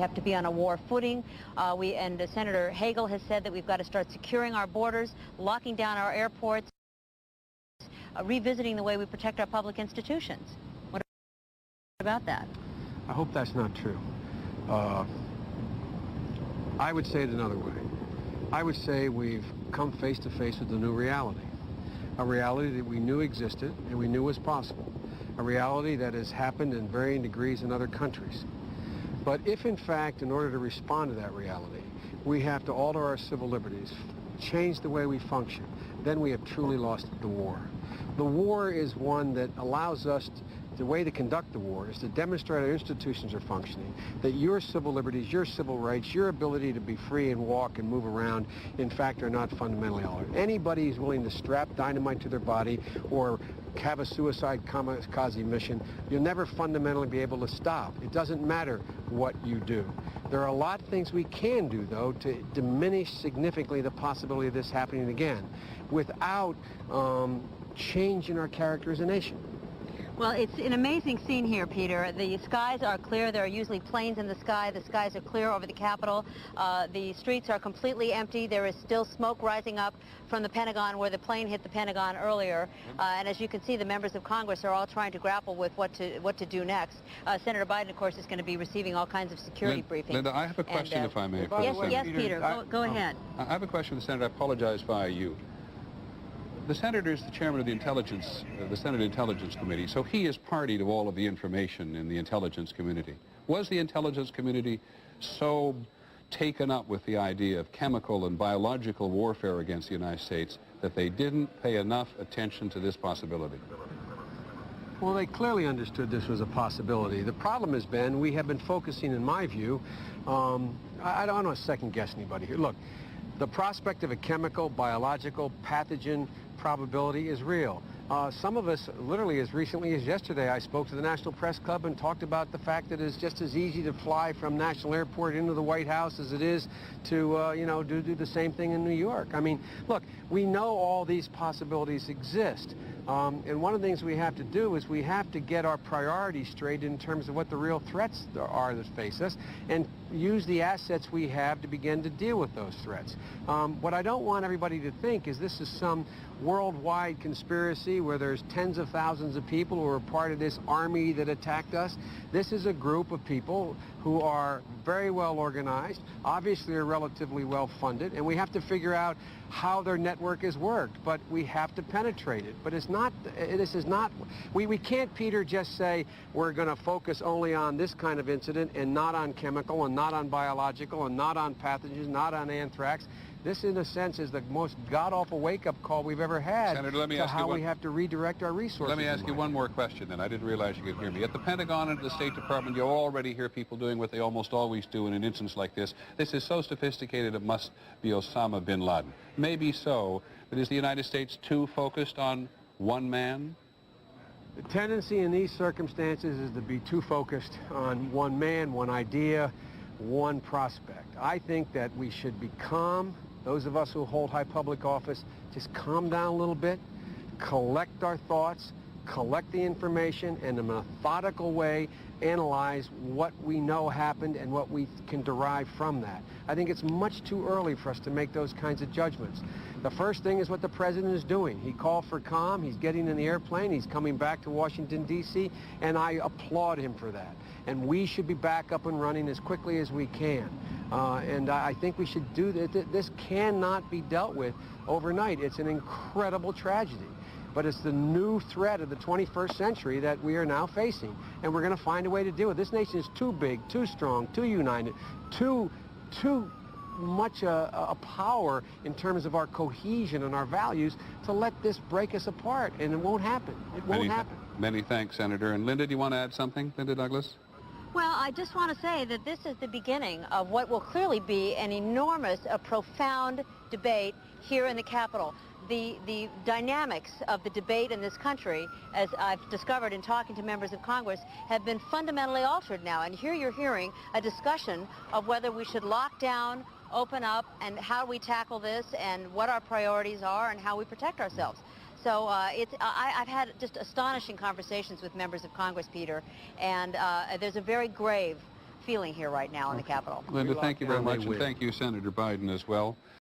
have to be on a war footing. Senator Hagel has said that we've got to start securing our borders, locking down our airports, revisiting the way we protect our public institutions. What about that? I hope that's not true. I would say it another way. I would say we've come face to face with a new reality. A reality that we knew existed and we knew was possible. A reality that has happened in varying degrees in other countries. But if, in fact, in order to respond to that reality, we have to alter our civil liberties, change the way we function, then we have truly lost the war. The war is one that allows us the way to conduct the war is to demonstrate our institutions are functioning, that your civil liberties, your civil rights, your ability to be free and walk and move around, in fact, are not fundamentally altered. Anybody who's willing to strap dynamite to their body or have a suicide kamikaze mission, you'll never fundamentally be able to stop. It doesn't matter what you do. There are a lot of things we can do, though, to diminish significantly the possibility of this happening again without changing our character as a nation. Well, it's an amazing scene here, Peter. The skies are clear. There are usually planes in the sky. The skies are clear over the Capitol. The streets are completely empty. There is still smoke rising up from the Pentagon where the plane hit the Pentagon earlier. And as you can see, the members of Congress are all trying to grapple with what to do next. Senator Biden, of course, is going to be receiving all kinds of security briefings. Linda, I have a question, if I may. Yes, Peter, go ahead. I have a question for the Senator. I apologize via you. The Senator is the chairman of the Senate Intelligence Committee, so he is party to all of the information in the intelligence community. Was the intelligence community so taken up with the idea of chemical and biological warfare against the United States that they didn't pay enough attention to this possibility? Well, they clearly understood this was a possibility. The problem has been we have been focusing, in my view, I don't want to second-guess anybody here. Look, the prospect of a chemical, biological, pathogen probability is real. Some of us, literally as recently as yesterday, I spoke to the National Press Club and talked about the fact that it's just as easy to fly from National Airport into the White House as it is to, do the same thing in New York. I mean, look, we know all these possibilities exist. And one of the things we have to do is we have to get our priorities straight in terms of what the real threats are that face us and use the assets we have to begin to deal with those threats. What I don't want everybody to think is this is some worldwide conspiracy where there's tens of thousands of people who are part of this army that attacked us. This is a group of people who are very well organized, obviously are relatively well funded, and we have to figure out how their network has worked, but we have to penetrate it. But we can't, Peter, just say we're going to focus only on this kind of incident and not on chemical and not on biological and not on pathogens, not on anthrax. This, in a sense, is the most god-awful wake-up call we've ever had. Senator, let me to ask how you we have to redirect our resources. Let me ask you one more question, then. I didn't realize you could hear me. At the Pentagon and the State Department, you already hear people doing what they almost always do in an instance like this. This is so sophisticated it must be Osama bin Laden. Maybe so, but is the United States too focused on one man? The tendency in these circumstances is to be too focused on one man, one idea, one prospect. I think that we should be calm. Those of us who hold high public office, just calm down a little bit, collect our thoughts, collect the information, and in a methodical way analyze what we know happened and what we can derive from that. I think it's much too early for us to make those kinds of judgments. The first thing is what the president is doing. He called for calm, he's getting in the airplane, he's coming back to Washington, D.C., and I applaud him for that. And we should be back up and running as quickly as we can. And I think we should do that. This cannot be dealt with overnight. It's an incredible tragedy. But it's the new threat of the 21st century that we are now facing. And we're going to find a way to deal with it. This nation is too big, too strong, too united, too much a power in terms of our cohesion and our values to let this break us apart. And it won't happen. It won't happen. Many thanks, Senator. And Linda, do you want to add something? Linda Douglas? Well, I just want to say that this is the beginning of what will clearly be an enormous, profound debate here in the Capitol. The dynamics of the debate in this country, as I've discovered in talking to members of Congress, have been fundamentally altered now. And here you're hearing a discussion of whether we should lock down, open up, and how we tackle this, and what our priorities are, and how we protect ourselves. So I've had just astonishing conversations with members of Congress, Peter, and there's a very grave feeling here right now in the Capitol. Linda, thank you very down, they much, and win. thank you, Senator Biden, as well.